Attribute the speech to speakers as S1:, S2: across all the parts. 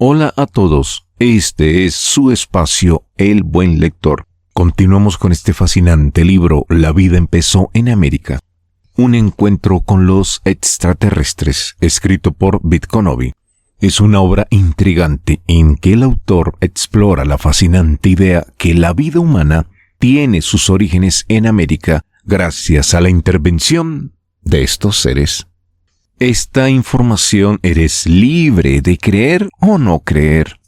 S1: Hola a todos, este es su espacio El Buen Lector. Continuamos con este fascinante libro La vida empezó en América. Un encuentro con los extraterrestres, escrito por Bitconovi. Es una obra intrigante en que el autor explora la fascinante idea que la vida humana tiene sus orígenes en América gracias a la intervención de estos seres. Esta información eres libre de creer o no creer.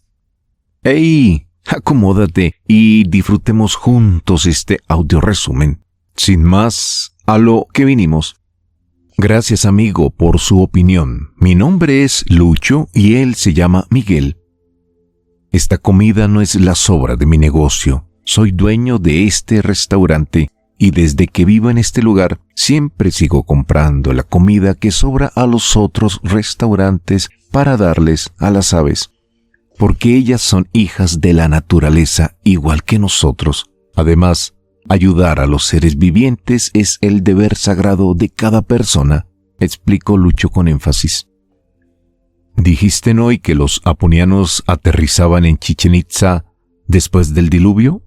S1: ¡Ey! Acomódate y disfrutemos juntos este audio resumen. Sin más, a lo que vinimos. Gracias, amigo, por su opinión. Mi nombre es Lucho y él se llama Miguel. Esta comida no es la sobra de mi negocio. Soy dueño de este restaurante y desde que vivo en este lugar siempre sigo comprando la comida que sobra a los otros restaurantes para darles a las aves, porque ellas son hijas de la naturaleza igual que nosotros. Además, ayudar a los seres vivientes es el deber sagrado de cada persona, explicó Lucho con énfasis. ¿Dijiste hoy que los apunianos aterrizaban en Chichén Itzá después del diluvio?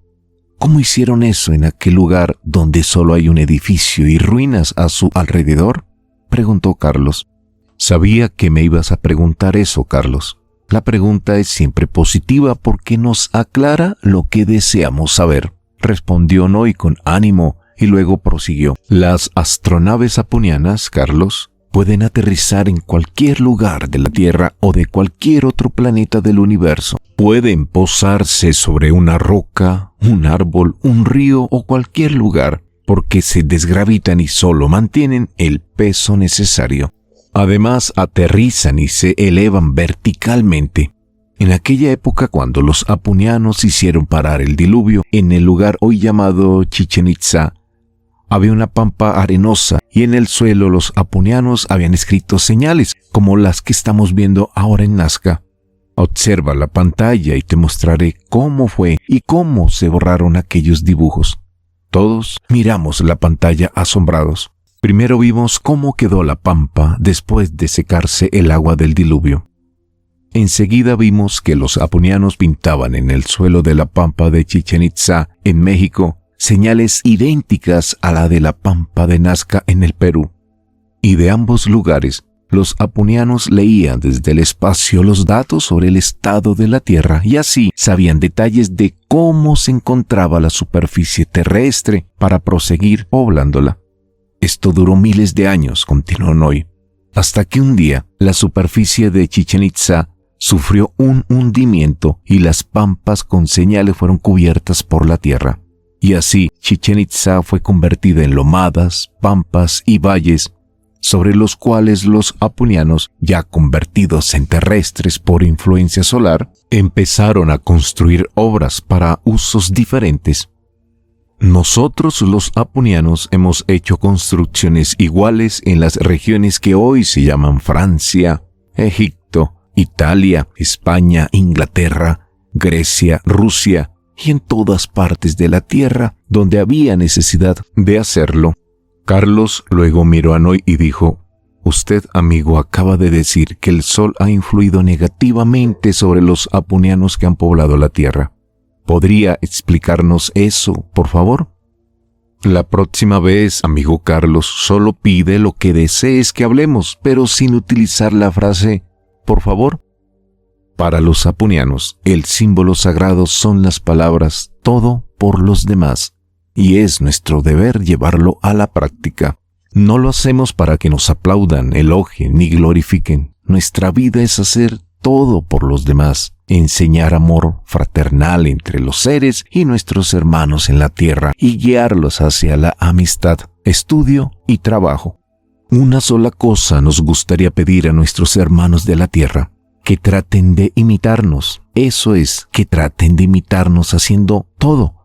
S1: ¿Cómo hicieron eso en aquel lugar donde solo hay un edificio y ruinas a su alrededor? Preguntó Carlos. Sabía que me ibas a preguntar eso, Carlos. La pregunta es siempre positiva porque nos aclara lo que deseamos saber, respondió Noé con ánimo y luego prosiguió. Las astronaves apunianas, Carlos, pueden aterrizar en cualquier lugar de la Tierra o de cualquier otro planeta del universo. Pueden posarse sobre una roca, un árbol, un río o cualquier lugar porque se desgravitan y solo mantienen el peso necesario. Además, aterrizan y se elevan verticalmente. En aquella época, cuando los apunianos hicieron parar el diluvio en el lugar hoy llamado Chichén Itzá, había una pampa arenosa y en el suelo los apunianos habían escrito señales como las que estamos viendo ahora en Nazca. Observa la pantalla y te mostraré cómo fue y cómo se borraron aquellos dibujos. Todos miramos la pantalla asombrados. Primero vimos cómo quedó la pampa después de secarse el agua del diluvio. Enseguida vimos que los apunianos pintaban en el suelo de la pampa de Chichén Itzá, en México, señales idénticas a la de la pampa de Nazca en el Perú. Y de ambos lugares, los apunianos leían desde el espacio los datos sobre el estado de la Tierra y así sabían detalles de cómo se encontraba la superficie terrestre para proseguir poblándola. Esto duró miles de años, continuó Noé, hasta que un día la superficie de Chichén Itzá sufrió un hundimiento y las pampas con señales fueron cubiertas por la tierra. Y así Chichén Itzá fue convertida en lomadas, pampas y valles, sobre los cuales los apunianos, ya convertidos en terrestres por influencia solar, empezaron a construir obras para usos diferentes. Nosotros los apunianos hemos hecho construcciones iguales en las regiones que hoy se llaman Francia, Egipto, Italia, España, Inglaterra, Grecia, Rusia y en todas partes de la tierra donde había necesidad de hacerlo. Carlos luego miró a Noé y dijo: Usted, amigo, acaba de decir que el sol ha influido negativamente sobre los apunianos que han poblado la tierra. ¿Podría explicarnos eso, por favor? La próxima vez, amigo Carlos, solo pide lo que desees que hablemos, pero sin utilizar la frase «por favor». Para los apunianos, el símbolo sagrado son las palabras «todo por los demás», y es nuestro deber llevarlo a la práctica. No lo hacemos para que nos aplaudan, elogien ni glorifiquen. Nuestra vida es hacer todo por los demás, enseñar amor fraternal entre los seres y nuestros hermanos en la tierra y guiarlos hacia la amistad, estudio y trabajo. Una sola cosa nos gustaría pedir a nuestros hermanos de la tierra: que traten de imitarnos. Eso es, que traten de imitarnos haciendo todo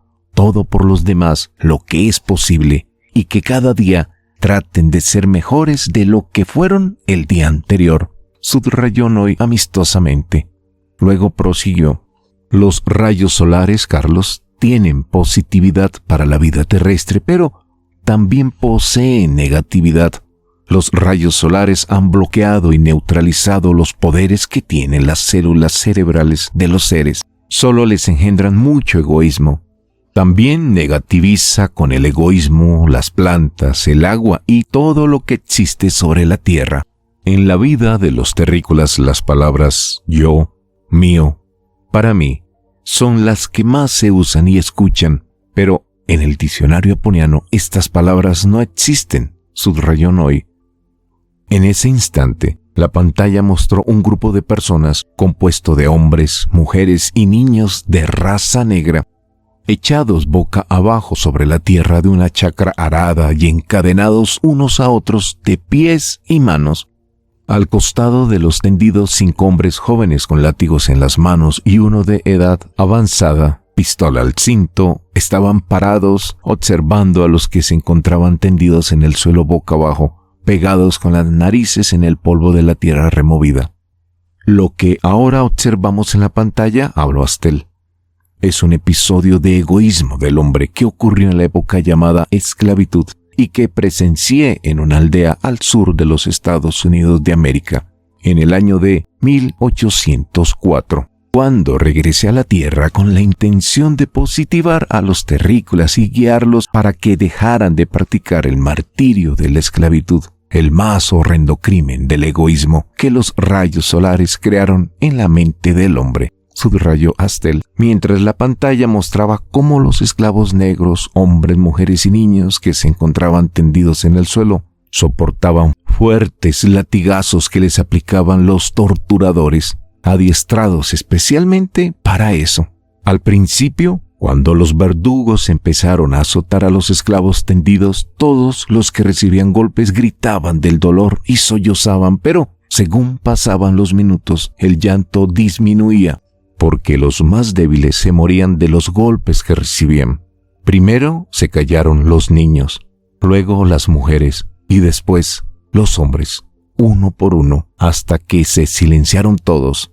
S1: por los demás, lo que es posible, y que cada día traten de ser mejores de lo que fueron el día anterior, subrayó Noé amistosamente. Luego prosiguió: los rayos solares, Carlos, tienen positividad para la vida terrestre, pero también poseen negatividad. Los rayos solares han bloqueado y neutralizado los poderes que tienen las células cerebrales de los seres. Solo les engendran mucho egoísmo. También negativiza con el egoísmo las plantas, el agua y todo lo que existe sobre la tierra. En la vida de los terrícolas, las palabras yo, mío, para mí, son las que más se usan y escuchan, pero en el diccionario aponiano estas palabras no existen, subrayó Noy. En ese instante, la pantalla mostró un grupo de personas compuesto de hombres, mujeres y niños de raza negra, echados boca abajo sobre la tierra de una chacra arada y encadenados unos a otros de pies y manos. Al costado de los tendidos 5 hombres jóvenes con látigos en las manos y uno de edad avanzada, pistola al cinto, estaban parados observando a los que se encontraban tendidos en el suelo boca abajo, pegados con las narices en el polvo de la tierra removida. Lo que ahora observamos en la pantalla, habló Astel, es un episodio de egoísmo del hombre que ocurrió en la época llamada esclavitud y que presencié en una aldea al sur de los Estados Unidos de América en el año de 1804, cuando regresé a la tierra con la intención de positivar a los terrícolas y guiarlos para que dejaran de practicar el martirio de la esclavitud, el más horrendo crimen del egoísmo que los rayos solares crearon en la mente del hombre, subrayó Astel, mientras la pantalla mostraba cómo los esclavos negros, hombres, mujeres y niños que se encontraban tendidos en el suelo, soportaban fuertes latigazos que les aplicaban los torturadores, adiestrados especialmente para eso. Al principio, cuando los verdugos empezaron a azotar a los esclavos tendidos, todos los que recibían golpes gritaban del dolor y sollozaban, pero según pasaban los minutos, el llanto disminuía, porque los más débiles se morían de los golpes que recibían. Primero se callaron los niños, luego las mujeres y después los hombres, uno por uno, hasta que se silenciaron todos.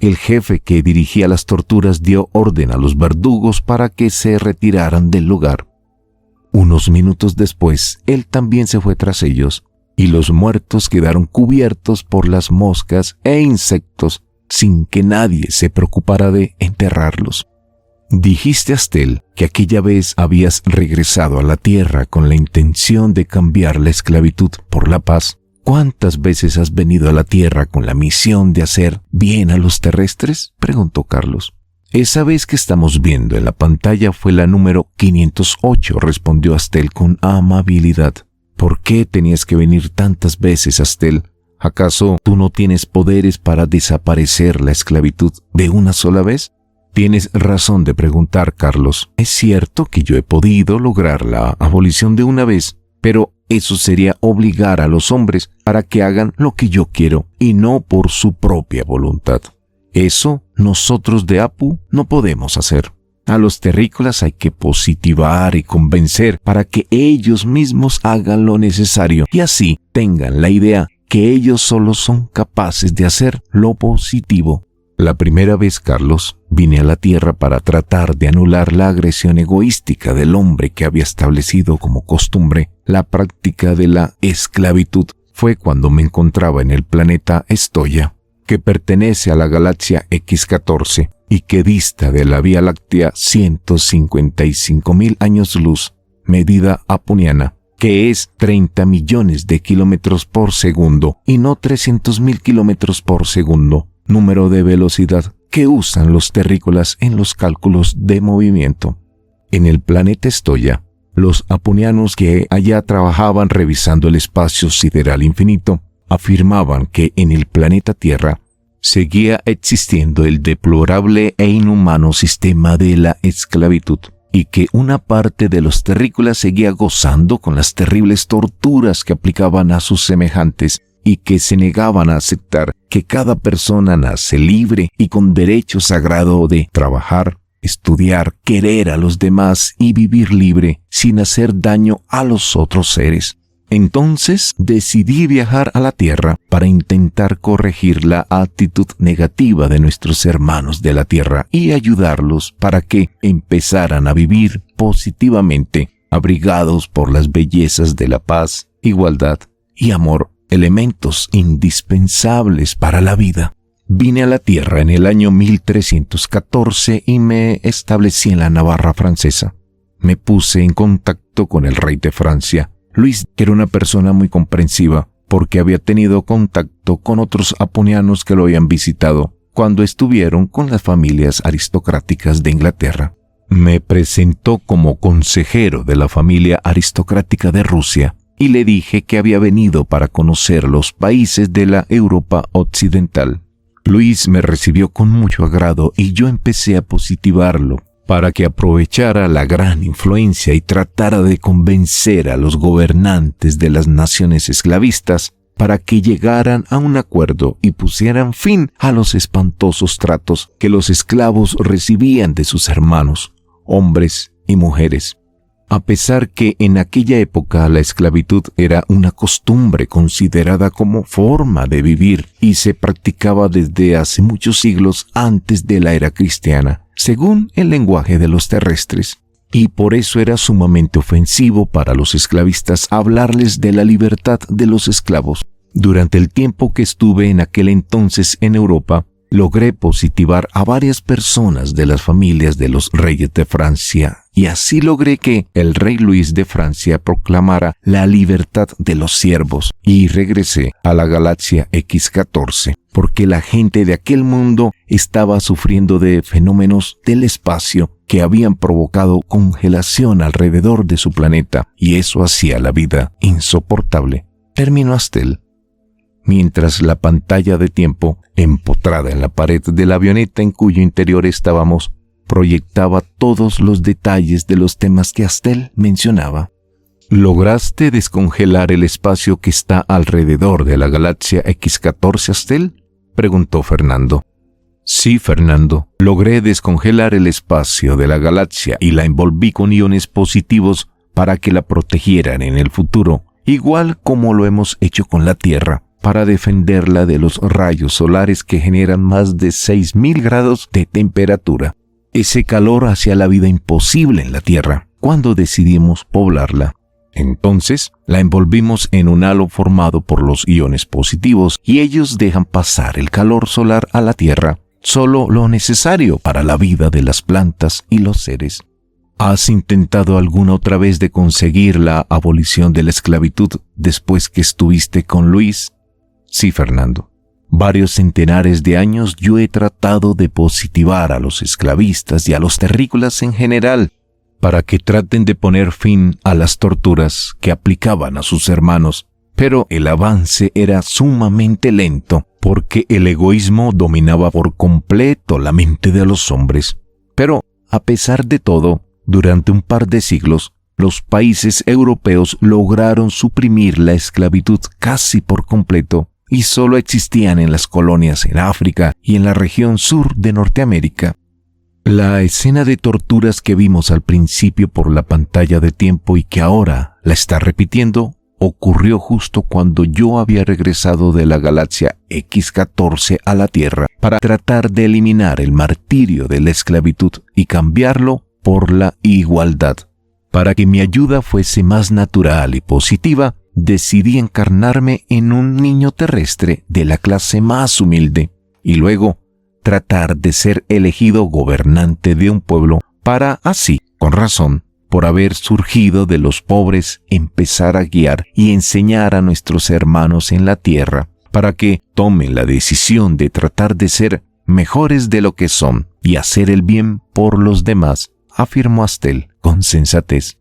S1: El jefe que dirigía las torturas dio orden a los verdugos para que se retiraran del lugar. Unos minutos después, él también se fue tras ellos, y los muertos quedaron cubiertos por las moscas e insectos sin que nadie se preocupara de enterrarlos. Dijiste, Astel, que aquella vez habías regresado a la tierra con la intención de cambiar la esclavitud por la paz. ¿Cuántas veces has venido a la tierra con la misión de hacer bien a los terrestres?, preguntó Carlos. Esa vez que estamos viendo en la pantalla fue la número 508, respondió Astel con amabilidad. ¿Por qué tenías que venir tantas veces, Astel? ¿Acaso tú no tienes poderes para desaparecer la esclavitud de una sola vez? Tienes razón de preguntar, Carlos. Es cierto que yo he podido lograr la abolición de una vez, pero eso sería obligar a los hombres para que hagan lo que yo quiero y no por su propia voluntad. Eso nosotros de Apu no podemos hacer. A los terrícolas hay que positivar y convencer para que ellos mismos hagan lo necesario y así tengan la idea que ellos solo son capaces de hacer lo positivo. La primera vez, Carlos, vine a la tierra para tratar de anular la agresión egoística del hombre que había establecido como costumbre la práctica de la esclavitud. Fue cuando me encontraba en el planeta Estoya, que pertenece a la galaxia X14 y que dista de la Vía Láctea 155.000 años luz, medida aponiana, que es 30 millones de kilómetros por segundo y no 300.000 kilómetros por segundo, número de velocidad que usan los terrícolas en los cálculos de movimiento. En el planeta Estoya, los aponianos que allá trabajaban revisando el espacio sideral infinito afirmaban que en el planeta Tierra seguía existiendo el deplorable e inhumano sistema de la esclavitud, y que una parte de los terrícolas seguía gozando con las terribles torturas que aplicaban a sus semejantes y que se negaban a aceptar que cada persona nace libre y con derecho sagrado de trabajar, estudiar, querer a los demás y vivir libre sin hacer daño a los otros seres. Entonces decidí viajar a la Tierra para intentar corregir la actitud negativa de nuestros hermanos de la Tierra y ayudarlos para que empezaran a vivir positivamente, abrigados por las bellezas de la paz, igualdad y amor, elementos indispensables para la vida. Vine a la tierra en el año 1314 y me establecí en la Navarra francesa. Me puse en contacto con el rey de Francia, Luis, que era una persona muy comprensiva, porque había tenido contacto con otros aponianos que lo habían visitado cuando estuvieron con las familias aristocráticas de Inglaterra. Me presentó como consejero de la familia aristocrática de Rusia y le dije que había venido para conocer los países de la Europa occidental. Luis me recibió con mucho agrado y yo empecé a positivarlo para que aprovechara la gran influencia y tratara de convencer a los gobernantes de las naciones esclavistas para que llegaran a un acuerdo y pusieran fin a los espantosos tratos que los esclavos recibían de sus hermanos, hombres y mujeres. A pesar que en aquella época la esclavitud era una costumbre considerada como forma de vivir y se practicaba desde hace muchos siglos antes de la era cristiana, según el lenguaje de los terrestres, y por eso era sumamente ofensivo para los esclavistas hablarles de la libertad de los esclavos. Durante el tiempo que estuve en aquel entonces en Europa, logré positivar a varias personas de las familias de los reyes de Francia, y así logré que el rey Luis de Francia proclamara la libertad de los siervos, y regresé a la galaxia X14, porque la gente de aquel mundo estaba sufriendo de fenómenos del espacio que habían provocado congelación alrededor de su planeta, y eso hacía la vida insoportable. Terminó Astel. Mientras la pantalla de tiempo, empotrada en la pared de la avioneta en cuyo interior estábamos, proyectaba todos los detalles de los temas que Astel mencionaba. ¿Lograste descongelar el espacio que está alrededor de la galaxia X14, Astel?, preguntó Fernando. Sí, Fernando, logré descongelar el espacio de la galaxia y la envolví con iones positivos para que la protegieran en el futuro, igual como lo hemos hecho con la Tierra, para defenderla de los rayos solares que generan más de 6.000 grados de temperatura. Ese calor hacía la vida imposible en la Tierra cuando decidimos poblarla. Entonces, la envolvimos en un halo formado por los iones positivos y ellos dejan pasar el calor solar a la Tierra, solo lo necesario para la vida de las plantas y los seres. ¿Has intentado alguna otra vez de conseguir la abolición de la esclavitud después que estuviste con Luis? Sí, Fernando. Varios centenares de años yo he tratado de positivar a los esclavistas y a los terrícolas en general para que traten de poner fin a las torturas que aplicaban a sus hermanos, pero el avance era sumamente lento porque el egoísmo dominaba por completo la mente de los hombres. Pero, a pesar de todo, durante un par de siglos, los países europeos lograron suprimir la esclavitud casi por completo y solo existían en las colonias en África y en la región sur de Norteamérica. La escena de torturas que vimos al principio por la pantalla de tiempo y que ahora la está repitiendo ocurrió justo cuando yo había regresado de la galaxia X14 a la Tierra para tratar de eliminar el martirio de la esclavitud y cambiarlo por la igualdad. Para que mi ayuda fuese más natural y positiva, decidí encarnarme en un niño terrestre de la clase más humilde y luego tratar de ser elegido gobernante de un pueblo para así, con razón, por haber surgido de los pobres, empezar a guiar y enseñar a nuestros hermanos en la tierra para que tomen la decisión de tratar de ser mejores de lo que son y hacer el bien por los demás, afirmó Astel con sensatez.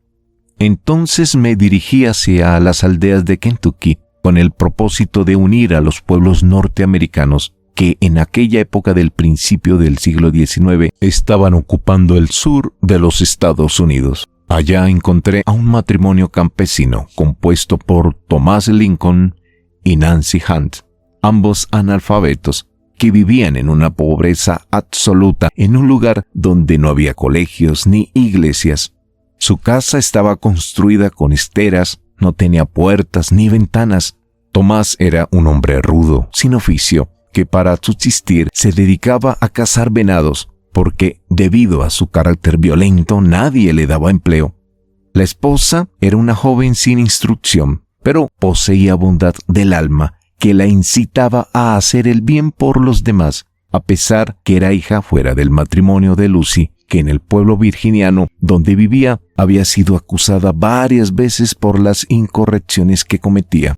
S1: Entonces me dirigí hacia las aldeas de Kentucky con el propósito de unir a los pueblos norteamericanos que en aquella época del principio del siglo XIX estaban ocupando el sur de los Estados Unidos. Allá encontré a un matrimonio campesino compuesto por Thomas Lincoln y Nancy Hunt, ambos analfabetos, que vivían en una pobreza absoluta en un lugar donde no había colegios ni iglesias. Su casa estaba construida con esteras, no tenía puertas ni ventanas. Tomás era un hombre rudo, sin oficio, que para subsistir se dedicaba a cazar venados, porque debido a su carácter violento nadie le daba empleo. La esposa era una joven sin instrucción, pero poseía bondad del alma que la incitaba a hacer el bien por los demás, a pesar que era hija fuera del matrimonio de Lucy, que en el pueblo virginiano donde vivía había sido acusada varias veces por las incorrecciones que cometía.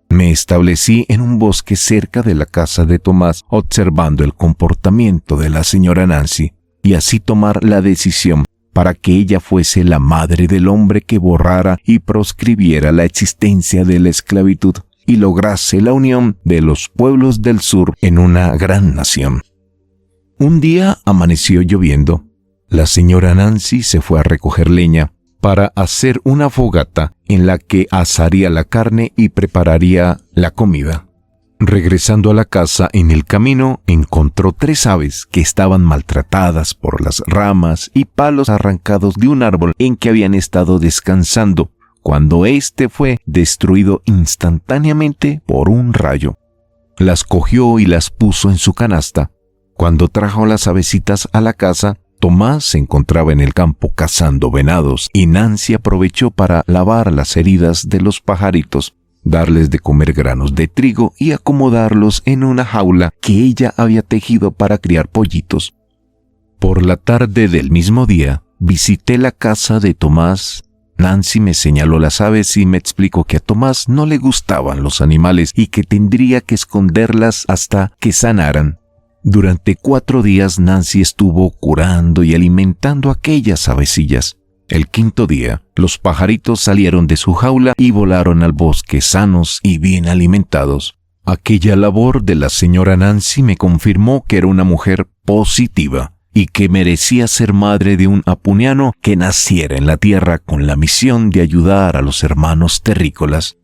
S1: Me establecí en un bosque cerca de la casa de Tomás, observando el comportamiento de la señora Nancy, y así tomar la decisión para que ella fuese la madre del hombre que borrara y proscribiera la existencia de la esclavitud y lograse la unión de los pueblos del sur en una gran nación. Un día amaneció lloviendo. La señora Nancy se fue a recoger leña para hacer una fogata en la que asaría la carne y prepararía la comida. Regresando a la casa, en el camino encontró 3 aves que estaban maltratadas por las ramas y palos arrancados de un árbol en que habían estado descansando, cuando éste fue destruido instantáneamente por un rayo. Las cogió y las puso en su canasta. Cuando trajo las avecitas a la casa, Tomás se encontraba en el campo cazando venados y Nancy aprovechó para lavar las heridas de los pajaritos, darles de comer granos de trigo y acomodarlos en una jaula que ella había tejido para criar pollitos. Por la tarde del mismo día, visité la casa de Tomás. Nancy me señaló las aves y me explicó que a Tomás no le gustaban los animales y que tendría que esconderlas hasta que sanaran. Durante 4 días Nancy estuvo curando y alimentando aquellas avecillas. El 5.º día, los pajaritos salieron de su jaula y volaron al bosque sanos y bien alimentados. Aquella labor de la señora Nancy me confirmó que era una mujer positiva y que merecía ser madre de un apuniano que naciera en la tierra con la misión de ayudar a los hermanos terrícolas.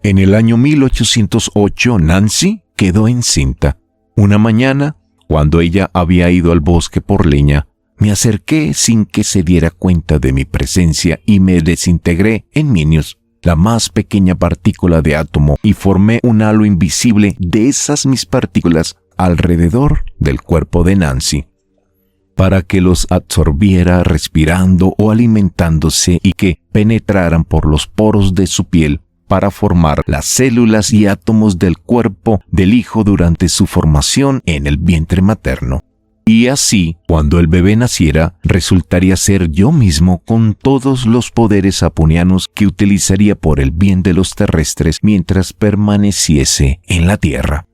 S1: En el año 1808, Nancy quedó encinta. Una mañana, cuando ella había ido al bosque por leña, me acerqué sin que se diera cuenta de mi presencia y me desintegré en minios, la más pequeña partícula de átomo, y formé un halo invisible de esas mis partículas alrededor del cuerpo de Nancy, para que los absorbiera respirando o alimentándose y que penetraran por los poros de su piel para formar las células y átomos del cuerpo del hijo durante su formación en el vientre materno. Y así, cuando el bebé naciera, resultaría ser yo mismo con todos los poderes apunianos que utilizaría por el bien de los terrestres mientras permaneciese en la tierra.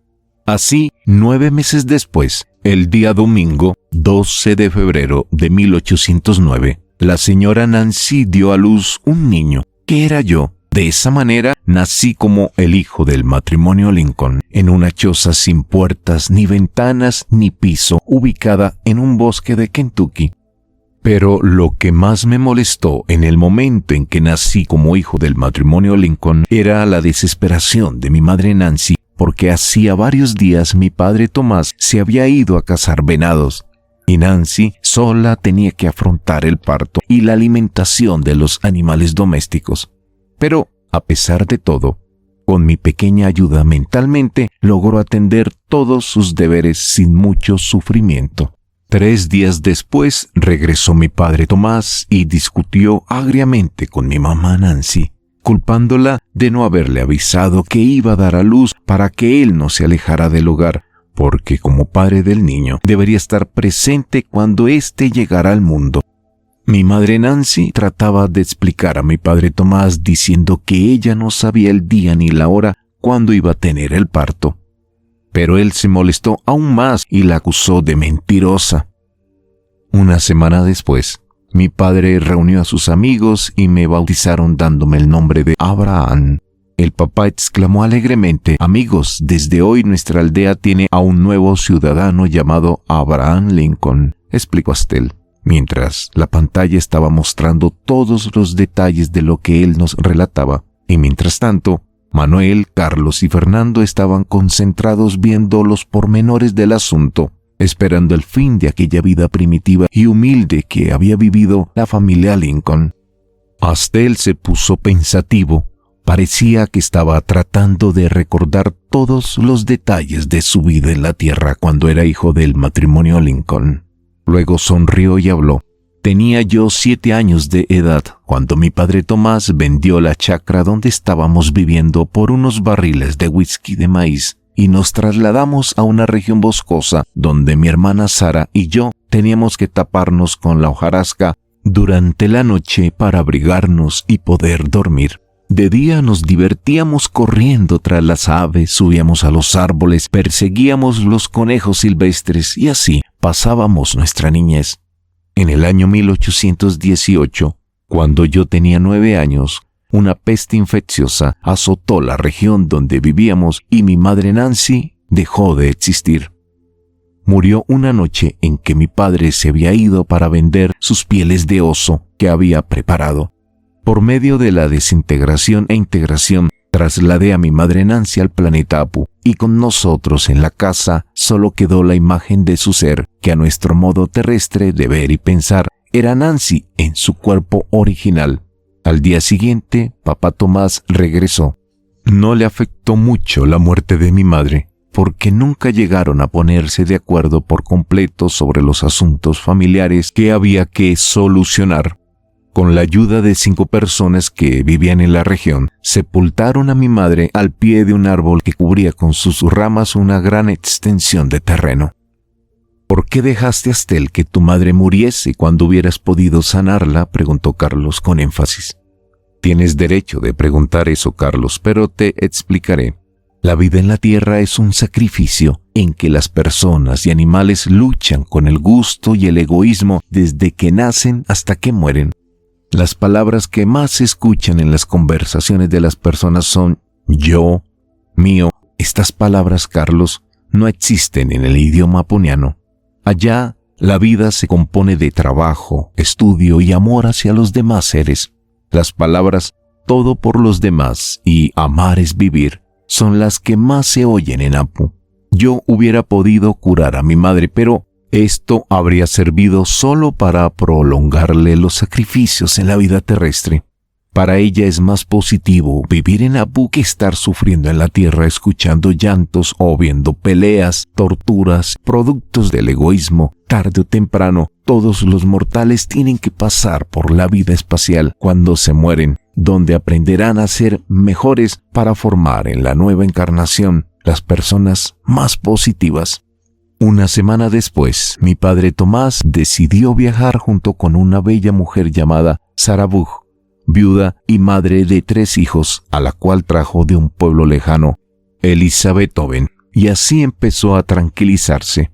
S1: Así, 9 meses después, el día domingo, 12 de febrero de 1809, la señora Nancy dio a luz un niño, que era yo. De esa manera, nací como el hijo del matrimonio Lincoln, en una choza sin puertas, ni ventanas, ni piso, ubicada en un bosque de Kentucky. Pero lo que más me molestó en el momento en que nací como hijo del matrimonio Lincoln era la desesperación de mi madre Nancy, porque hacía varios días mi padre Tomás se había ido a cazar venados, y Nancy sola tenía que afrontar el parto y la alimentación de los animales domésticos. Pero, a pesar de todo, con mi pequeña ayuda mentalmente, logró atender todos sus deberes sin mucho sufrimiento. 3 días después, regresó mi padre Tomás y discutió agriamente con mi mamá Nancy, culpándola de no haberle avisado que iba a dar a luz para que él no se alejara del hogar, porque como padre del niño debería estar presente cuando éste llegara al mundo. Mi madre Nancy trataba de explicar a mi padre Tomás diciendo que ella no sabía el día ni la hora cuando iba a tener el parto. Pero él se molestó aún más y la acusó de mentirosa. Una semana después, mi padre reunió a sus amigos y me bautizaron dándome el nombre de Abraham. El papá exclamó alegremente: «Amigos, desde hoy nuestra aldea tiene a un nuevo ciudadano llamado Abraham Lincoln», explicó Astel, mientras la pantalla estaba mostrando todos los detalles de lo que él nos relataba. Y mientras tanto, Manuel, Carlos y Fernando estaban concentrados viendo los pormenores del asunto, esperando el fin de aquella vida primitiva y humilde que había vivido la familia Lincoln. Astel se puso pensativo. Parecía que estaba tratando de recordar todos los detalles de su vida en la tierra cuando era hijo del matrimonio Lincoln. Luego sonrió y habló: Tenía yo 7 años de edad cuando mi padre Tomás vendió la chacra donde estábamos viviendo por unos barriles de whisky de maíz y nos trasladamos a una región boscosa donde mi hermana Sara y yo teníamos que taparnos con la hojarasca durante la noche para abrigarnos y poder dormir. De día nos divertíamos corriendo tras las aves, subíamos a los árboles, perseguíamos los conejos silvestres y así pasábamos nuestra niñez. En el año 1818, cuando yo tenía 9 años, una peste infecciosa azotó la región donde vivíamos y mi madre Nancy dejó de existir. Murió una noche en que mi padre se había ido para vender sus pieles de oso que había preparado. Por medio de la desintegración e integración, trasladé a mi madre Nancy al planeta Apu, y con nosotros en la casa solo quedó la imagen de su ser, que a nuestro modo terrestre de ver y pensar era Nancy en su cuerpo original. Al día siguiente, papá Tomás regresó. No le afectó mucho la muerte de mi madre, porque nunca llegaron a ponerse de acuerdo por completo sobre los asuntos familiares que había que solucionar. Con la ayuda de 5 personas que vivían en la región, sepultaron a mi madre al pie de un árbol que cubría con sus ramas una gran extensión de terreno. ¿Por qué dejaste hasta el que tu madre muriese cuando hubieras podido sanarla?, preguntó Carlos con énfasis. Tienes derecho de preguntar eso, Carlos, pero te explicaré. La vida en la tierra es un sacrificio en que las personas y animales luchan con el gusto y el egoísmo desde que nacen hasta que mueren. Las palabras que más se escuchan en las conversaciones de las personas son yo, mío. Estas palabras, Carlos, no existen en el idioma apuniano. Allá, la vida se compone de trabajo, estudio y amor hacia los demás seres. Las palabras todo por los demás y amar es vivir son las que más se oyen en Apu. Yo hubiera podido curar a mi madre, pero esto habría servido solo para prolongarle los sacrificios en la vida terrestre. Para ella es más positivo vivir en Apu que estar sufriendo en la tierra escuchando llantos o viendo peleas, torturas, productos del egoísmo. Tarde o temprano, todos los mortales tienen que pasar por la vida espacial cuando se mueren, donde aprenderán a ser mejores para formar en la nueva encarnación las personas más positivas. Una semana después, mi padre Tomás decidió viajar junto con una bella mujer llamada Sara Buch, viuda y madre de 3 hijos, a la cual trajo de un pueblo lejano, Elizabethoven, y así empezó a tranquilizarse.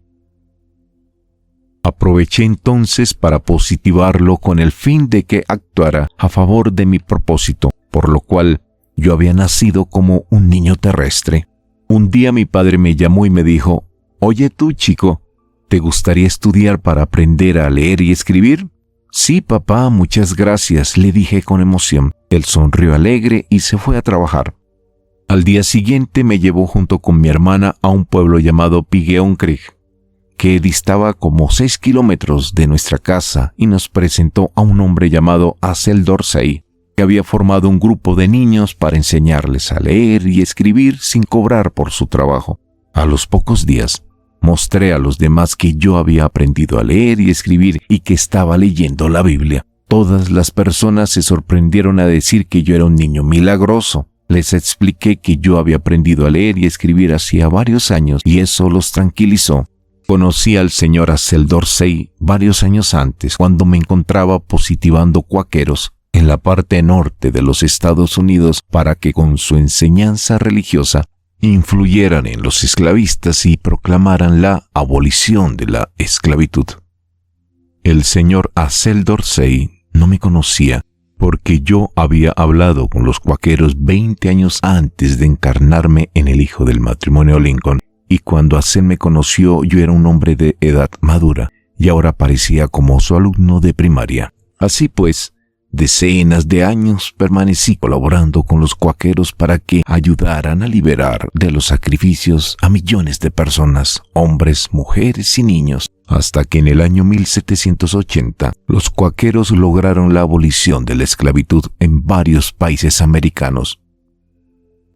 S1: Aproveché entonces para positivarlo con el fin de que actuara a favor de mi propósito, por lo cual yo había nacido como un niño terrestre. Un día mi padre me llamó y me dijo: «Oye tú, chico, ¿te gustaría estudiar para aprender a leer y escribir?» «Sí, papá, muchas gracias», le dije con emoción. Él sonrió alegre y se fue a trabajar. Al día siguiente me llevó junto con mi hermana a un pueblo llamado Pigeon Creek, que distaba como 6 kilómetros de nuestra casa, y nos presentó a un hombre llamado Axel Dorsey, que había formado un grupo de niños para enseñarles a leer y escribir sin cobrar por su trabajo. A los pocos días, mostré a los demás que yo había aprendido a leer y escribir y que estaba leyendo la Biblia. Todas las personas se sorprendieron a decir que yo era un niño milagroso. Les expliqué que yo había aprendido a leer y escribir hacía varios años y eso los tranquilizó. Conocí al señor Axel Dorsey varios años antes, cuando me encontraba positivando cuáqueros en la parte norte de los Estados Unidos para que con su enseñanza religiosa influyeran en los esclavistas y proclamaran la abolición de la esclavitud. El señor Axel Dorsey no me conocía porque yo había hablado con los cuáqueros 20 años antes de encarnarme en el hijo del matrimonio Lincoln, y cuando Axel me conoció yo era un hombre de edad madura y ahora parecía como su alumno de primaria. Así pues, decenas de años permanecí colaborando con los cuáqueros para que ayudaran a liberar de los sacrificios a millones de personas, hombres, mujeres y niños, hasta que en el año 1780 los cuáqueros lograron la abolición de la esclavitud en varios países americanos.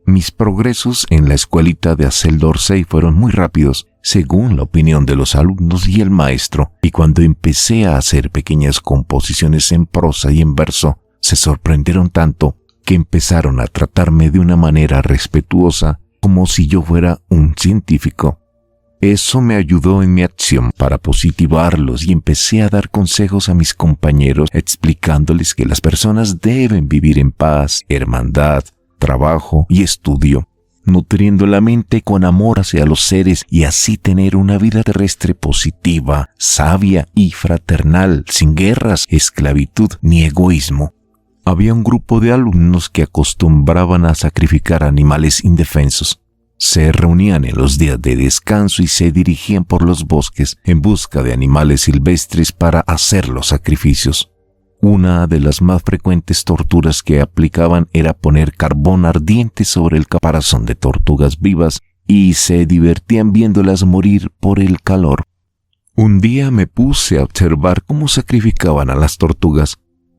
S1: Mis progresos en la escuelita de Axel Dorsey fueron muy rápidos. según la opinión de los alumnos y el maestro, y cuando empecé a hacer pequeñas composiciones en prosa y en verso, se sorprendieron tanto que empezaron a tratarme de una manera respetuosa, como si yo fuera un científico. Eso me ayudó en mi acción para positivarlos y empecé a dar consejos a mis compañeros explicándoles que las personas deben vivir en paz, hermandad, trabajo y estudio, nutriendo la mente con amor hacia los seres y así tener una vida terrestre positiva, sabia y fraternal, sin guerras, esclavitud ni egoísmo. Había un grupo de alumnos que acostumbraban a sacrificar animales indefensos. Se reunían en los días de descanso y se dirigían por los bosques en busca de animales silvestres para hacer los sacrificios. Una de las más frecuentes torturas que aplicaban era poner carbón ardiente sobre el caparazón de tortugas vivas y se divertían viéndolas morir por el calor. Un día me puse a observar cómo sacrificaban a las tortugas.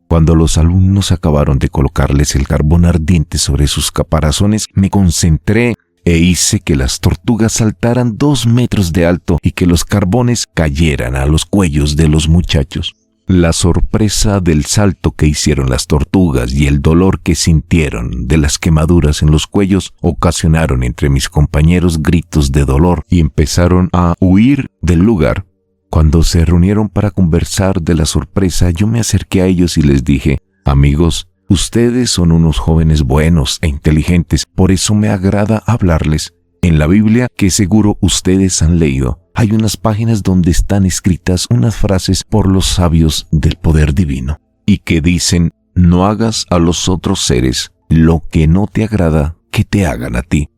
S1: Cuando los alumnos acabaron de colocarles el carbón ardiente sobre sus caparazones, me concentré e hice que las tortugas saltaran 2 metros de alto y que los carbones cayeran a los cuellos de los muchachos. La sorpresa del salto que hicieron las tortugas y el dolor que sintieron de las quemaduras en los cuellos ocasionaron entre mis compañeros gritos de dolor y empezaron a huir del lugar. Cuando se reunieron para conversar de la sorpresa, yo me acerqué a ellos y les dije: amigos, ustedes son unos jóvenes buenos e inteligentes, por eso me agrada hablarles. En la Biblia, que seguro ustedes han leído, hay unas páginas donde están escritas unas frases por los sabios del poder divino, y que dicen: no hagas a los otros seres lo que no te agrada que te hagan a ti.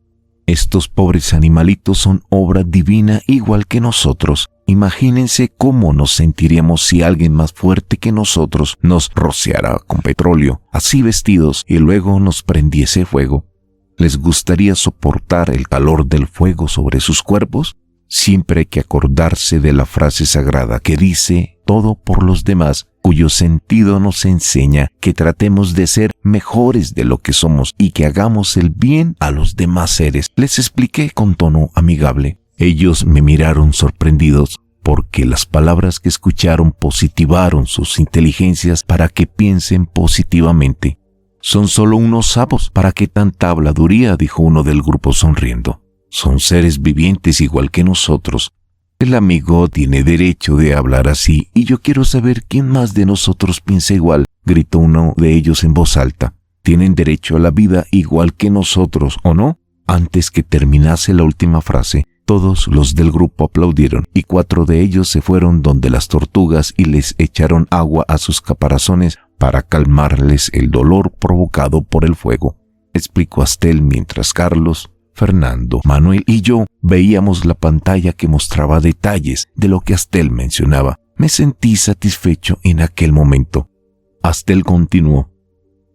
S1: Estos pobres animalitos son obra divina igual que nosotros. Imagínense cómo nos sentiríamos si alguien más fuerte que nosotros nos rociara con petróleo, así vestidos, y luego nos prendiese fuego. ¿Les gustaría soportar el calor del fuego sobre sus cuerpos? Siempre hay que acordarse de la frase sagrada que dice: todo por los demás, cuyo sentido nos enseña que tratemos de ser mejores de lo que somos y que hagamos el bien a los demás seres. Les expliqué con tono amigable. Ellos me miraron sorprendidos porque las palabras que escucharon positivaron sus inteligencias para que piensen positivamente. Son solo unos sapos, ¿para qué tanta habladuría?, dijo uno del grupo sonriendo. Son seres vivientes igual que nosotros. El amigo tiene derecho de hablar así y yo quiero saber quién más de nosotros piensa igual, gritó uno de ellos en voz alta. Tienen derecho a la vida igual que nosotros, ¿o no? Antes que terminase la última frase, todos los del grupo aplaudieron y 4 de ellos se fueron donde las tortugas y les echaron agua a sus caparazones para calmarles el dolor provocado por el fuego, explicó Astel mientras Carlos, Fernando, Manuel y yo veíamos la pantalla que mostraba detalles de lo que Astel mencionaba. Me sentí satisfecho en aquel momento. Astel continuó: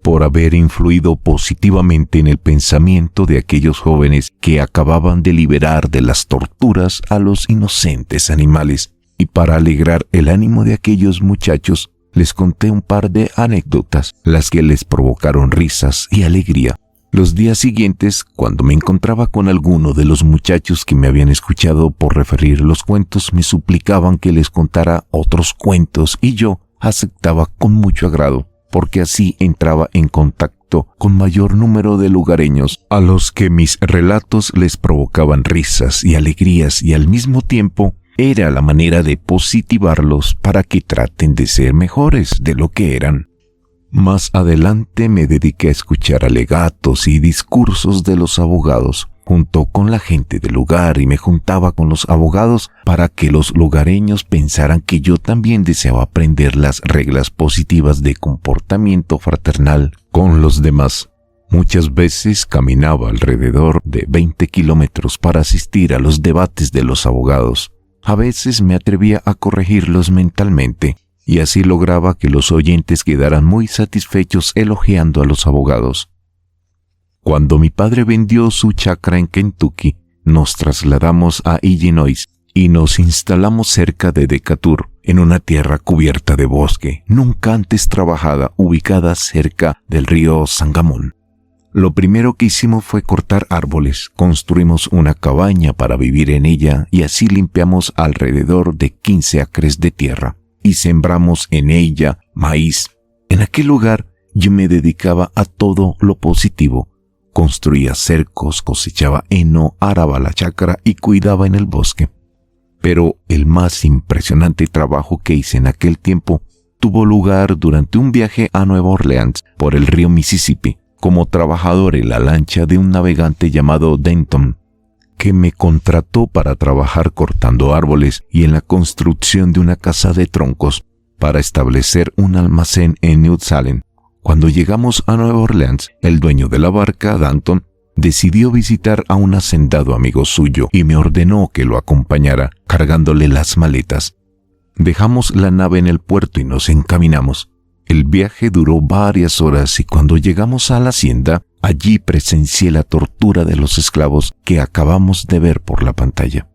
S1: por haber influido positivamente en el pensamiento de aquellos jóvenes que acababan de liberar de las torturas a los inocentes animales, y para alegrar el ánimo de aquellos muchachos, les conté un par de anécdotas, las que les provocaron risas y alegría. Los días siguientes, cuando me encontraba con alguno de los muchachos que me habían escuchado por referir los cuentos, me suplicaban que les contara otros cuentos y yo aceptaba con mucho agrado, porque así entraba en contacto con mayor número de lugareños a los que mis relatos les provocaban risas y alegrías y al mismo tiempo era la manera de positivarlos para que traten de ser mejores de lo que eran. Más adelante me dediqué a escuchar alegatos y discursos de los abogados junto con la gente del lugar y me juntaba con los abogados para que los lugareños pensaran que yo también deseaba aprender las reglas positivas de comportamiento fraternal con los demás. Muchas veces caminaba alrededor de 20 kilómetros para asistir a los debates de los abogados. A veces me atrevía a corregirlos mentalmente y así lograba que los oyentes quedaran muy satisfechos elogiando a los abogados. Cuando mi padre vendió su chacra en Kentucky, nos trasladamos a Illinois y nos instalamos cerca de Decatur, en una tierra cubierta de bosque, nunca antes trabajada, ubicada cerca del río Sangamón. Lo primero que hicimos fue cortar árboles, construimos una cabaña para vivir en ella y así limpiamos alrededor de 15 acres de tierra y sembramos en ella maíz. En aquel lugar yo me dedicaba a todo lo positivo. Construía cercos, cosechaba heno, araba la chacra y cuidaba en el bosque. Pero el más impresionante trabajo que hice en aquel tiempo tuvo lugar durante un viaje a Nueva Orleans por el río Mississippi, como trabajador en la lancha de un navegante llamado Denton, que me contrató para trabajar cortando árboles y en la construcción de una casa de troncos para establecer un almacén en New Salem. Cuando llegamos a Nueva Orleans, el dueño de la barca, Danton, decidió visitar a un hacendado amigo suyo y me ordenó que lo acompañara cargándole las maletas. Dejamos la nave en el puerto y nos encaminamos. El viaje duró varias horas y cuando llegamos a la hacienda, allí presencié la tortura de los esclavos que acabamos de ver por la pantalla.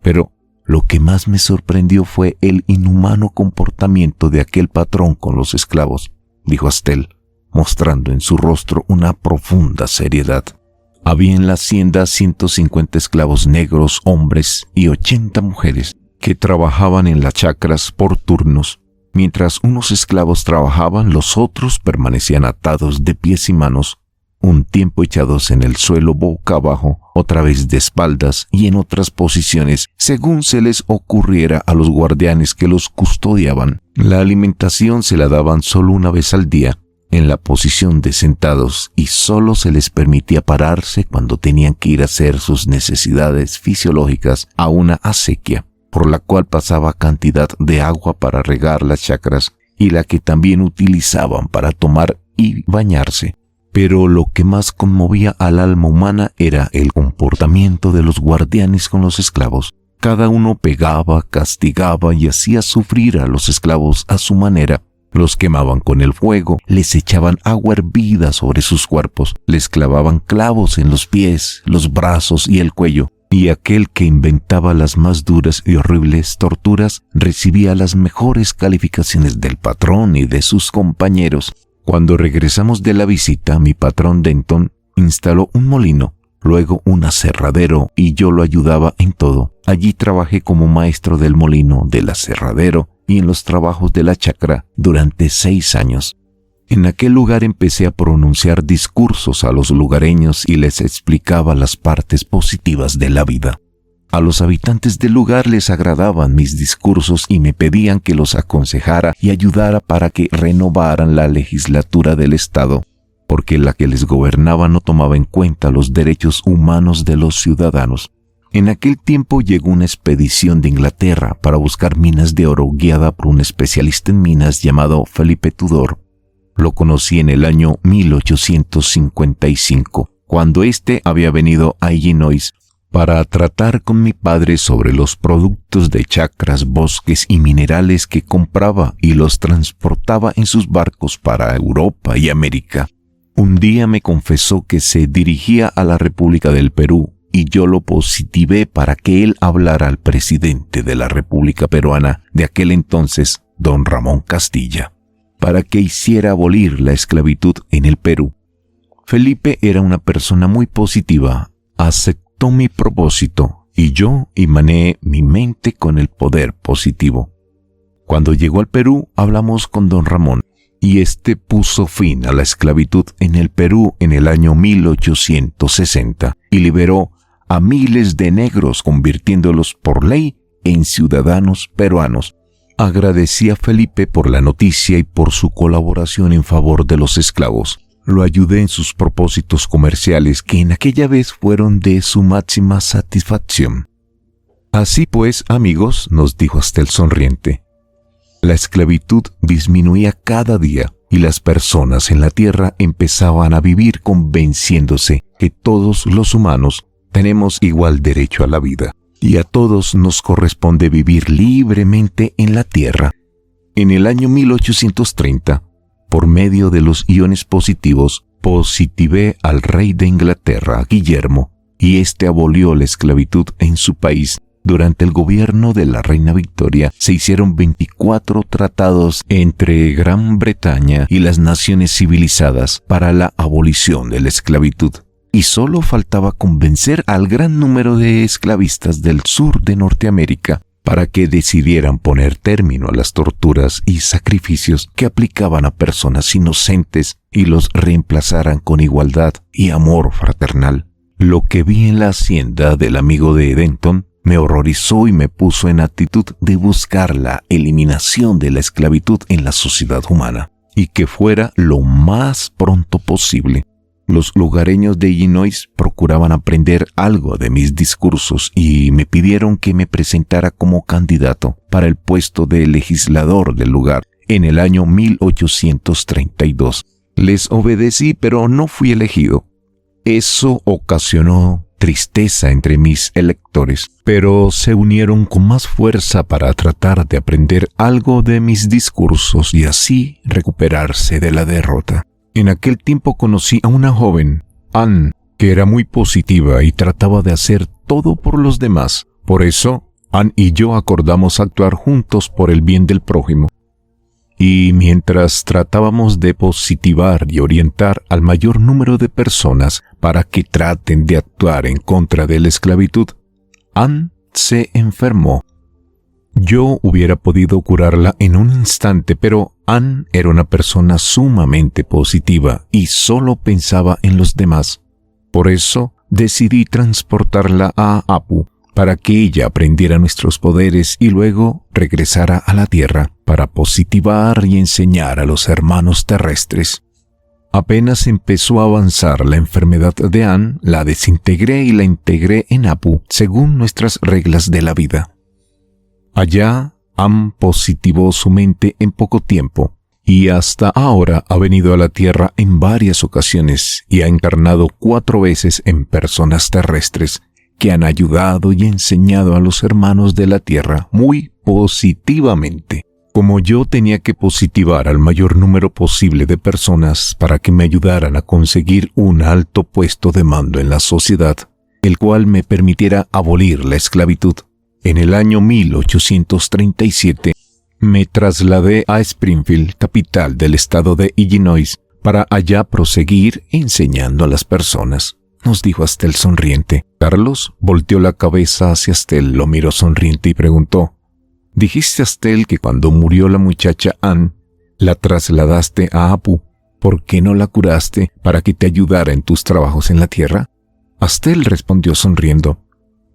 S1: Pero lo que más me sorprendió fue el inhumano comportamiento de aquel patrón con los esclavos, dijo Astel, mostrando en su rostro una profunda seriedad. Había en la hacienda 150 esclavos negros, hombres y 80 mujeres que trabajaban en las chacras por turnos. Mientras unos esclavos trabajaban, los otros permanecían atados de pies y manos, un tiempo echados en el suelo boca abajo, otra vez de espaldas y en otras posiciones, según se les ocurriera a los guardianes que los custodiaban. La alimentación se la daban solo una vez al día, en la posición de sentados, y solo se les permitía pararse cuando tenían que ir a hacer sus necesidades fisiológicas a una acequia, por la cual pasaba cantidad de agua para regar las chacras y la que también utilizaban para tomar y bañarse. Pero lo que más conmovía al alma humana era el comportamiento de los guardianes con los esclavos. Cada uno pegaba, castigaba y hacía sufrir a los esclavos a su manera. Los quemaban con el fuego, les echaban agua hervida sobre sus cuerpos, les clavaban clavos en los pies, los brazos y el cuello. Y aquel que inventaba las más duras y horribles torturas recibía las mejores calificaciones del patrón y de sus compañeros. Cuando regresamos de la visita, mi patrón Denton instaló un molino, luego un aserradero y yo lo ayudaba en todo. Allí trabajé como maestro del molino, del aserradero y en los trabajos de la chacra durante 6 años. En aquel lugar empecé a pronunciar discursos a los lugareños y les explicaba las partes positivas de la vida. A los habitantes del lugar les agradaban mis discursos y me pedían que los aconsejara y ayudara para que renovaran la legislatura del Estado, porque la que les gobernaba no tomaba en cuenta los derechos humanos de los ciudadanos. En aquel tiempo llegó una expedición de Inglaterra para buscar minas de oro guiada por un especialista en minas llamado Felipe Tudor. Lo conocí en el año 1855, cuando éste había venido a Illinois para tratar con mi padre sobre los productos de chacras, bosques y minerales que compraba y los transportaba en sus barcos para Europa y América. Un día me confesó que se dirigía a la República del Perú y yo lo positivé para que él hablara al presidente de la República Peruana de aquel entonces, don Ramón Castilla, para que hiciera abolir la esclavitud en el Perú. Felipe era una persona muy positiva, aceptó mi propósito y yo imané mi mente con el poder positivo. Cuando llegó al Perú, hablamos con don Ramón y este puso fin a la esclavitud en el Perú en el año 1860 y liberó a miles de negros, convirtiéndolos por ley en ciudadanos peruanos. Agradecí a Felipe por la noticia y por su colaboración en favor de los esclavos. Lo ayudé en sus propósitos comerciales, que en aquella vez fueron de su máxima satisfacción. Así pues, amigos, nos dijo Astel sonriente, la esclavitud disminuía cada día y las personas en la tierra empezaban a vivir convenciéndose que todos los humanos tenemos igual derecho a la vida y a todos nos corresponde vivir libremente en la tierra. En el año 1830, por medio de los iones positivos, positivé al rey de Inglaterra, Guillermo, y éste abolió la esclavitud en su país Durante el gobierno de la reina Victoria se hicieron 24 tratados entre Gran Bretaña y las naciones civilizadas para la abolición de la esclavitud. Y solo faltaba convencer al gran número de esclavistas del sur de Norteamérica para que decidieran poner término a las torturas y sacrificios que aplicaban a personas inocentes y los reemplazaran con igualdad y amor fraternal. Lo que vi en la hacienda del amigo de Denton me horrorizó y me puso en actitud de buscar la eliminación de la esclavitud en la sociedad humana, y que fuera lo más pronto posible. Los lugareños de Illinois procuraban aprender algo de mis discursos y me pidieron que me presentara como candidato para el puesto de legislador del lugar en el año 1832. Les obedecí, pero no fui elegido. Eso ocasionó tristeza entre mis electores, pero se unieron con más fuerza para tratar de aprender algo de mis discursos y así recuperarse de la derrota. En aquel tiempo conocí a una joven, Anne, que era muy positiva y trataba de hacer todo por los demás. Por eso, Anne y yo acordamos actuar juntos por el bien del prójimo. Y mientras tratábamos de positivar y orientar al mayor número de personas para que traten de actuar en contra de la esclavitud, Anne se enfermó. Yo hubiera podido curarla en un instante, pero Anne era una persona sumamente positiva y solo pensaba en los demás. Por eso decidí transportarla a Apu, para que ella aprendiera nuestros poderes y luego regresara a la tierra para positivar y enseñar a los hermanos terrestres. Apenas empezó a avanzar la enfermedad de Anne, la desintegré y la integré en Apu según nuestras reglas de la vida. Allá, Anne positivó su mente en poco tiempo y hasta ahora ha venido a la tierra en varias ocasiones y ha encarnado 4 veces en personas terrestres que han ayudado y enseñado a los hermanos de la tierra muy positivamente. Como yo tenía que positivar al mayor número posible de personas para que me ayudaran a conseguir un alto puesto de mando en la sociedad, el cual me permitiera abolir la esclavitud, en el año 1837 me trasladé a Springfield, capital del estado de Illinois, para allá proseguir enseñando a las personas, nos dijo Astel sonriente. Carlos volteó la cabeza hacia Astel, lo miró sonriente y preguntó: «Dijiste, Astel, que cuando murió la muchacha Anne, la trasladaste a Apu. ¿Por qué no la curaste para que te ayudara en tus trabajos en la tierra?» Astel respondió sonriendo: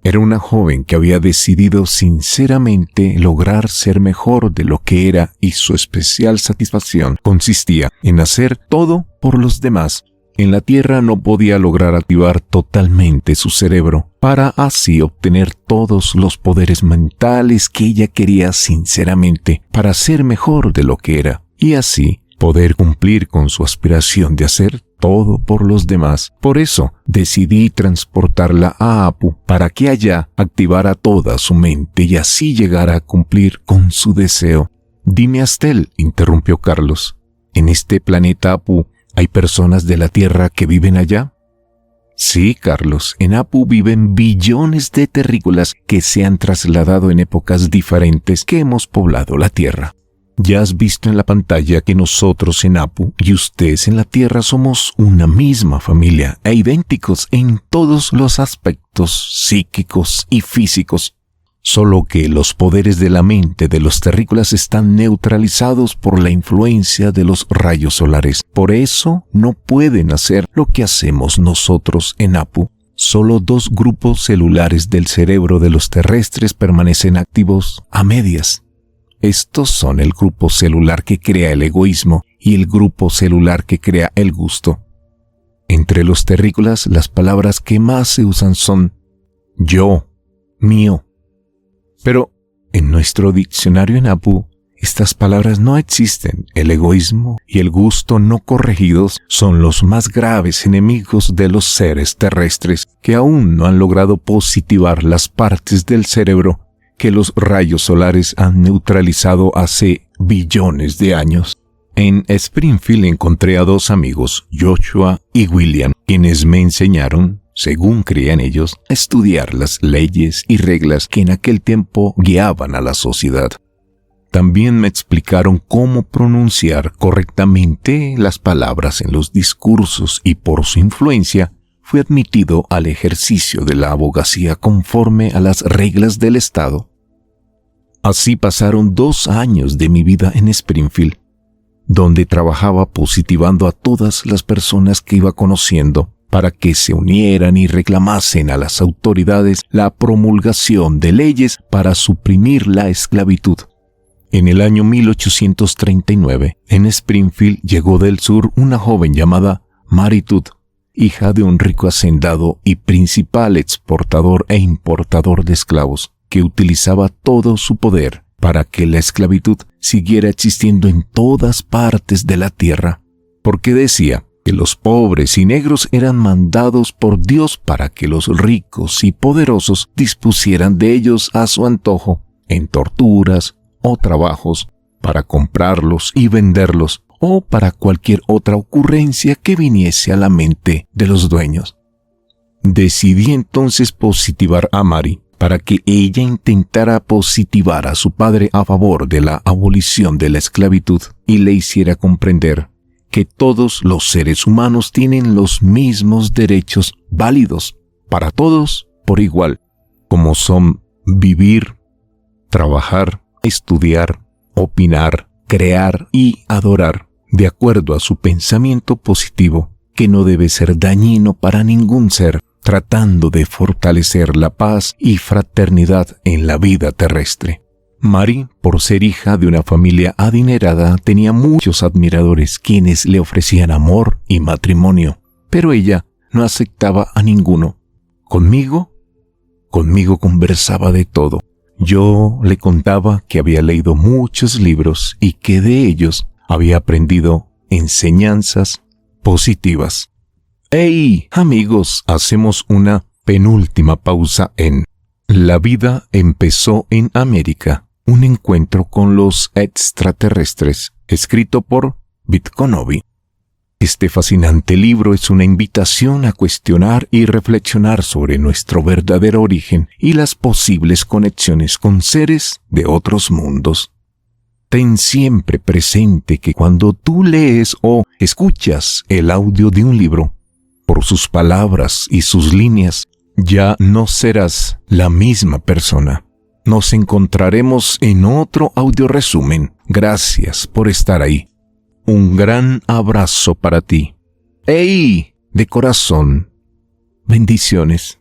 S1: «Era una joven que había decidido sinceramente lograr ser mejor de lo que era y su especial satisfacción consistía en hacer todo por los demás. En la tierra no podía lograr activar totalmente su cerebro para así obtener todos los poderes mentales que ella quería sinceramente para ser mejor de lo que era y así poder cumplir con su aspiración de hacer todo por los demás. Por eso decidí transportarla a Apu para que allá activara toda su mente y así llegara a cumplir con su deseo». «Dime, Astel», interrumpió Carlos, «¿en este planeta Apu hay personas de la Tierra que viven allá?» «Sí, Carlos, en Apu viven billones de terrícolas que se han trasladado en épocas diferentes que hemos poblado la Tierra. Ya has visto en la pantalla que nosotros en Apu y ustedes en la Tierra somos una misma familia e idénticos en todos los aspectos psíquicos y físicos, solo que los poderes de la mente de los terrícolas están neutralizados por la influencia de los rayos solares. Por eso no pueden hacer lo que hacemos nosotros en Apu. Solo 2 grupos celulares del cerebro de los terrestres permanecen activos a medias. Estos son el grupo celular que crea el egoísmo y el grupo celular que crea el gusto. Entre los terrícolas, las palabras que más se usan son yo, mío. Pero en nuestro diccionario en Apu, estas palabras no existen. El egoísmo y el gusto no corregidos son los más graves enemigos de los seres terrestres que aún no han logrado positivar las partes del cerebro que los rayos solares han neutralizado hace billones de años. En Springfield encontré a 2 amigos, Joshua y William, quienes me enseñaron según creían ellos, a estudiar las leyes y reglas que en aquel tiempo guiaban a la sociedad. También me explicaron cómo pronunciar correctamente las palabras en los discursos y por su influencia fui admitido al ejercicio de la abogacía conforme a las reglas del Estado. Así pasaron 2 años de mi vida en Springfield, donde trabajaba positivando a todas las personas que iba conociendo para que se unieran y reclamasen a las autoridades la promulgación de leyes para suprimir la esclavitud. En el año 1839, en Springfield llegó del sur una joven llamada Mary Todd, hija de un rico hacendado y principal exportador e importador de esclavos, que utilizaba todo su poder para que la esclavitud siguiera existiendo en todas partes de la tierra, porque decía que los pobres y negros eran mandados por Dios para que los ricos y poderosos dispusieran de ellos a su antojo, en torturas o trabajos, para comprarlos y venderlos, o para cualquier otra ocurrencia que viniese a la mente de los dueños. Decidí entonces positivar a Mary, para que ella intentara positivar a su padre a favor de la abolición de la esclavitud y le hiciera comprender que todos los seres humanos tienen los mismos derechos válidos para todos por igual, como son vivir, trabajar, estudiar, opinar, crear y adorar, de acuerdo a su pensamiento positivo, que no debe ser dañino para ningún ser, tratando de fortalecer la paz y fraternidad en la vida terrestre. Mary, por ser hija de una familia adinerada, tenía muchos admiradores quienes le ofrecían amor y matrimonio, pero ella no aceptaba a ninguno. Conmigo conversaba de todo. Yo le contaba que había leído muchos libros y que de ellos había aprendido enseñanzas positivas. ¡Hey, amigos! Hacemos una penúltima pausa en La vida empezó en América, un encuentro con los extraterrestres, escrito por Bitconovi. Este fascinante libro es una invitación a cuestionar y reflexionar sobre nuestro verdadero origen y las posibles conexiones con seres de otros mundos. Ten siempre presente que cuando tú lees o escuchas el audio de un libro, por sus palabras y sus líneas, ya no serás la misma persona. Nos encontraremos en otro audio resumen. Gracias por estar ahí. Un gran abrazo para ti. ¡Ey! De corazón. Bendiciones.